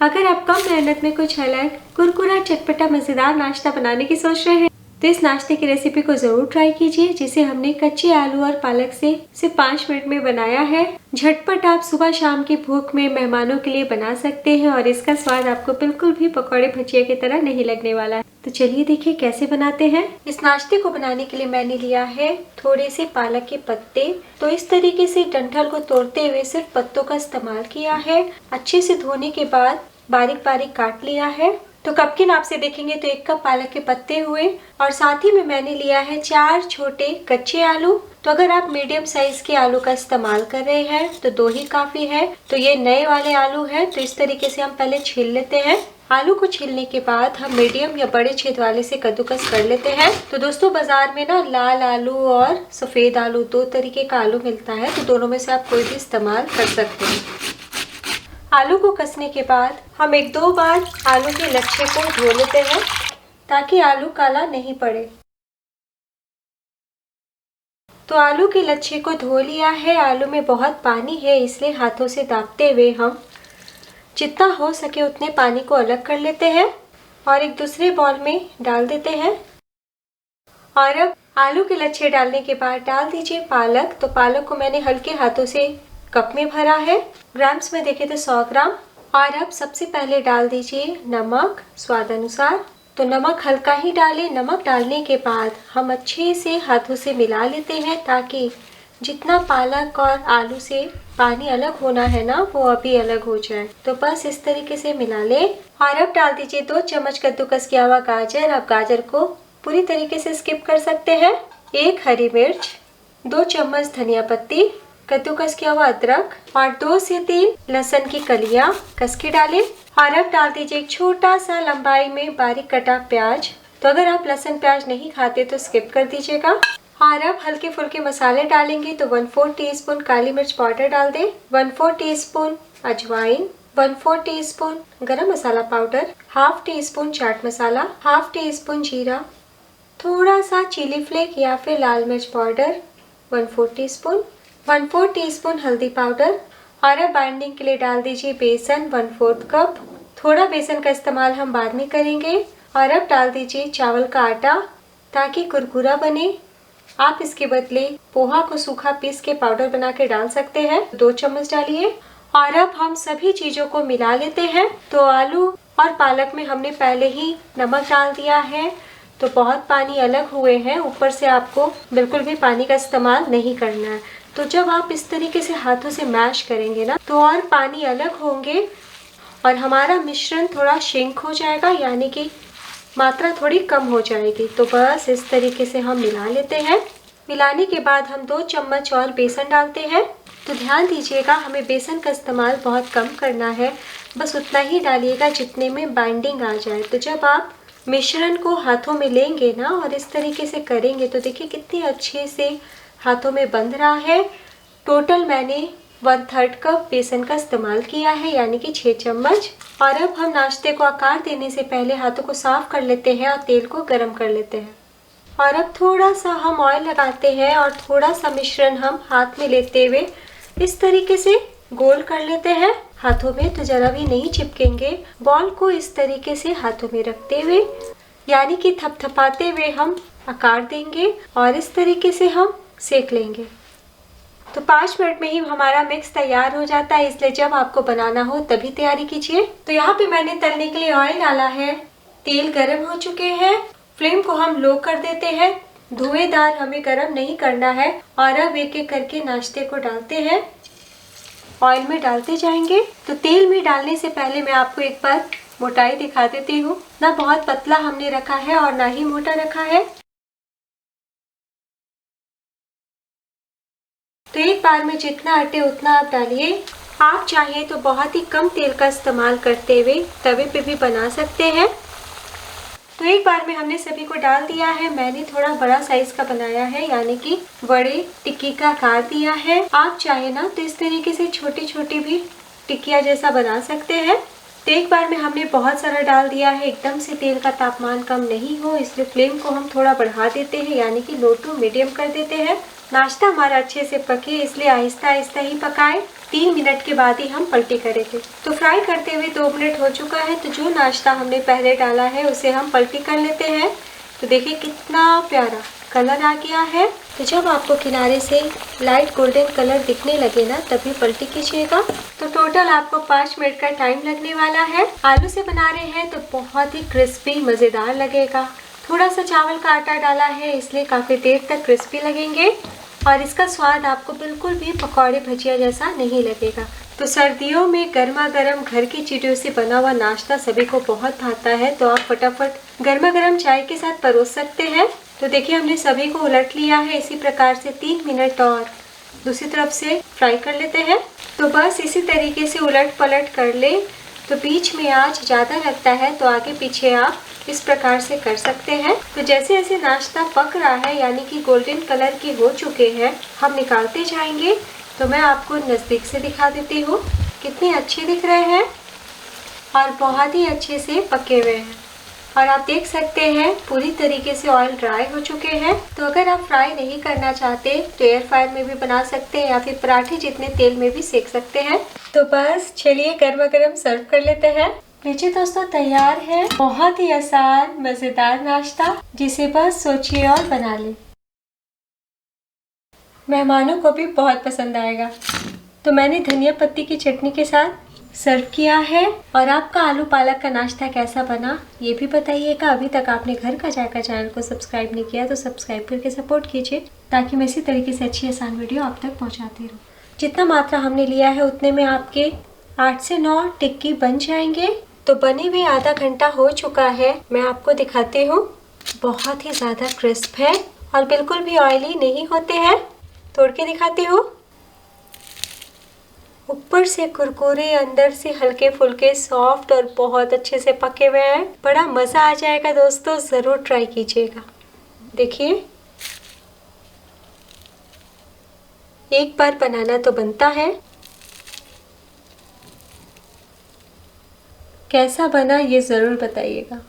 अगर आप कम मेहनत में कुछ अलग कुरकुरा चटपटा मजेदार नाश्ता बनाने की सोच रहे हैं तो इस नाश्ते की रेसिपी को जरूर ट्राई कीजिए, जिसे हमने कच्चे आलू और पालक से सिर्फ 5 मिनट में बनाया है। झटपट आप सुबह शाम की भूख में मेहमानों के लिए बना सकते हैं और इसका स्वाद आपको बिल्कुल भी पकौड़े भजिया की तरह नहीं लगने वाला है। तो चलिए देखिए कैसे बनाते हैं। इस नाश्ते को बनाने के लिए मैंने लिया है थोड़े से पालक के पत्ते। तो इस तरीके से डंठल को तोड़ते हुए सिर्फ पत्तों का इस्तेमाल किया है। अच्छे से धोने के बाद बारीक बारीक काट लिया है। तो कप के नाप से देखेंगे तो 1 कप पालक के पत्ते हुए और साथ ही में मैंने लिया है 4 छोटे कच्चे आलू। तो अगर आप मीडियम साइज के आलू का इस्तेमाल कर रहे हैं तो 2 ही काफी है। तो ये नए वाले आलू है, तो इस तरीके से हम पहले छील लेते हैं। आलू को छीलने के बाद हम मीडियम या बड़े छेद वाले से कद्दूकस कर लेते हैं। तो दोस्तों बाजार में ना लाल आलू और सफेद आलू 2 तरीके का आलू मिलता है, तो दोनों में से आप कोई भी इस्तेमाल कर सकते हैं। आलू को कसने के बाद हम 1-2 बार आलू के लच्छे को धो लेते हैं ताकि आलू काला नहीं पड़े। तो आलू के लच्छे को धो लिया है। आलू में बहुत पानी है, इसलिए हाथों से दाबते हुए हम जितना हो सके उतने पानी को अलग कर लेते हैं और एक दूसरे बाउल में डाल देते हैं। और अब आलू के लच्छे डालने के बाद डाल दीजिए पालक। तो पालक को मैंने हल्के हाथों से कप में भरा है, ग्राम्स में देखे तो 100 ग्राम। और अब सबसे पहले डाल दीजिए नमक स्वाद अनुसार। तो नमक हल्का ही डालें। नमक डालने के बाद हम अच्छे से हाथों से मिला लेते हैं ताकि जितना पालक और आलू से पानी अलग होना है ना, वो अभी अलग हो जाए। तो बस इस तरीके से मिला लें। और अब डाल दीजिए 2 चम्मच कद्दूकस किया हुआ गाजर। अब गाजर को पूरी तरीके से स्किप कर सकते हैं। 1 हरी मिर्च, 2 चम्मच धनिया पत्ती, कद्दूकस किया हुआ अदरक और 2 से 3 लहसुन की कलियां कस के डालें। और अब डाल दीजिए एक छोटा सा लंबाई में बारीक कटा प्याज। तो अगर आप लहसुन प्याज नहीं खाते तो स्किप कर दीजिएगा। और अब हल्के फुल्के मसाले डालेंगे। तो 1/4 टीस्पून काली मिर्च पाउडर डाल दें, 1/4 टीस्पून अजवाइन, 1/4 टीस्पून गरम मसाला powder, 1/2 teaspoon chaat masala, 1/2 teaspoon जीरा, थोड़ा सा चिली फ्लेक या फिर लाल मिर्च पाउडर 1/4 टीस्पून, 1/4 टीस्पून हल्दी पाउडर। और अब बाइंडिंग के लिए डाल दीजिए बेसन 1/4 कप। थोड़ा बेसन का इस्तेमाल हम बाद में करेंगे। और अब डाल दीजिए चावल का आटा ताकि कुरकुरा बने। आप इसके बदले पोहा को सूखा पीस के पाउडर बना के डाल सकते हैं। 2 चम्मच डालिए। और अब हम सभी चीजों को मिला लेते हैं। तो आलू और पालक में हमने पहले ही नमक डाल दिया है, तो बहुत पानी अलग हुए हैं। ऊपर से आपको बिल्कुल भी पानी का इस्तेमाल नहीं करना है। तो जब आप इस तरीके से हाथों से मैश करेंगे ना, तो और पानी अलग होंगे और हमारा मिश्रण थोड़ा श्रिंक हो जाएगा, यानी कि मात्रा थोड़ी कम हो जाएगी। तो बस इस तरीके से हम मिला लेते हैं। मिलाने के बाद हम 2 चम्मच और बेसन डालते हैं। तो ध्यान दीजिएगा, हमें बेसन का इस्तेमाल बहुत कम करना है, बस उतना ही डालिएगा जितने में बाइंडिंग आ जाए। तो जब आप मिश्रण को हाथों में लेंगे ना और इस तरीके से करेंगे तो देखिए कितने अच्छे से हाथों में बंध रहा है। टोटल मैंने 1/3 कप बेसन का इस्तेमाल किया है, यानी कि 6 चम्मच। और अब हम नाश्ते को आकार देने से पहले हाथों को साफ कर लेते हैं और तेल को गर्म कर लेते हैं। और अब थोड़ा सा हम ऑयल लगाते हैं और थोड़ा सा मिश्रण हम हाथ में लेते हुए इस तरीके से गोल कर लेते हैं हाथों में, तो जरा भी नहीं चिपकेंगे। बॉल को इस तरीके से हाथों में रखते हुए, यानी कि थपथपाते हुए हम आकार देंगे और इस तरीके से हम सेक लेंगे। तो 5 मिनट में ही हमारा मिक्स तैयार हो जाता है, इसलिए जब आपको बनाना हो तभी तैयारी कीजिए। तो यहाँ पे मैंने तलने के लिए ऑयल डाला है। तेल गर्म हो चुके हैं। फ्लेम को हम लो कर देते हैं। धुएंधार हमें गर्म नहीं करना है। और अब एक एक करके नाश्ते को डालते हैं, ऑयल में डालते जाएंगे। तो तेल में डालने से पहले मैं आपको एक बार मोटाई दिखा देती हूँ। ना बहुत पतला हमने रखा है और ना ही मोटा रखा है। तो एक बार में जितना अटे उतना आप डालिए। आप चाहें तो बहुत ही कम तेल का इस्तेमाल करते हुए तवे पे भी बना सकते हैं। तो एक बार में हमने सभी को डाल दिया है। मैंने थोड़ा बड़ा साइज का बनाया है, यानी कि बड़े टिक्की का आकार दिया है। आप चाहे ना तो इस तरीके से छोटी छोटी भी टिक्किया जैसा बना सकते हैं। तो एक बार में हमने बहुत सारा डाल दिया है। एकदम से तेल का तापमान कम नहीं हो, इसलिए फ्लेम को हम थोड़ा बढ़ा देते हैं, यानी कि लो टू मीडियम कर देते हैं। नाश्ता हमारा अच्छे से पके, इसलिए आहिस्ता आहिस्ता ही पकाए। 3 मिनट के बाद ही हम पलटी करेंगे। तो फ्राई करते हुए 2 मिनट हो चुका है। तो जो नाश्ता हमने पहले डाला है उसे हम पलटी कर लेते हैं। तो देखिए कितना प्यारा कलर आ गया है। तो जब आपको किनारे से लाइट गोल्डन कलर दिखने लगे ना, तभी पलटी कीजिएगा। तो टोटल आपको 5 मिनट का टाइम लगने वाला है। आलू से बना रहे हैं तो बहुत ही क्रिस्पी मज़ेदार लगेगा। थोड़ा सा चावल का आटा डाला है, इसलिए काफ़ी देर तक क्रिस्पी लगेंगे और इसका स्वाद आपको बिल्कुल भी पकौड़े भजिया जैसा नहीं लगेगा। तो सर्दियों में गर्मा गर्म घर की चीज़ों से बना हुआ नाश्ता सभी को बहुत भाता है। तो आप फटाफट गर्मा गर्म चाय के साथ परोस सकते हैं। तो देखिए हमने सभी को उलट लिया है। इसी प्रकार से 3 मिनट और दूसरी तरफ से फ्राई कर लेते हैं। तो बस इसी तरीके से उलट पलट कर ले। तो बीच में आंच ज़्यादा लगता है तो आगे पीछे आप इस प्रकार से कर सकते हैं। तो जैसे जैसे नाश्ता पक रहा है, यानी कि गोल्डन कलर के हो चुके हैं, हम निकालते जाएंगे। तो मैं आपको नज़दीक से दिखा देती हूँ कितने अच्छे दिख रहे हैं और बहुत ही अच्छे से पके हुए हैं। और आप देख सकते हैं पूरी तरीके से ऑयल ड्राई हो चुके हैं। तो अगर आप फ्राई नहीं करना चाहते तो एयर फ्रायर में भी बना सकते हैं या फिर पराठे जितने तेल में भी सेक सकते हैं। तो बस चलिए गर्मा गर्म सर्व कर लेते हैं। लीजिए दोस्तों, तैयार है बहुत ही आसान मज़ेदार नाश्ता, जिसे बस सोचिए और बना लें। मेहमानों को भी बहुत पसंद आएगा। तो मैंने धनिया पत्ती की चटनी के साथ सर्व किया है। और आपका आलू पालक का नाश्ता कैसा बना ये भी बताइएगा। अभी तक आपने घर का जायका चैनल को सब्सक्राइब नहीं किया तो सब्सक्राइब करके सपोर्ट कीजिए, ताकि मैं इसी तरीके से अच्छी आसान वीडियो आप तक पहुंचाती रहूं। जितना मात्रा हमने लिया है उतने में आपके 8 से 9 टिक्की बन जाएंगे। तो बने हुए आधा घंटा हो चुका है। मैं आपको दिखाती हूँ। बहुत ही ज़्यादा क्रिस्प है और बिल्कुल भी ऑयली नहीं होते हैं। तोड़ के दिखाती हूँ। ऊपर से कुरकुरे, अंदर से हल्के फुल्के सॉफ्ट और बहुत अच्छे से पके हुए हैं। बड़ा मज़ा आ जाएगा दोस्तों, ज़रूर ट्राई कीजिएगा। देखिए, एक बार बनाना तो बनता है। कैसा बना ये ज़रूर बताइएगा।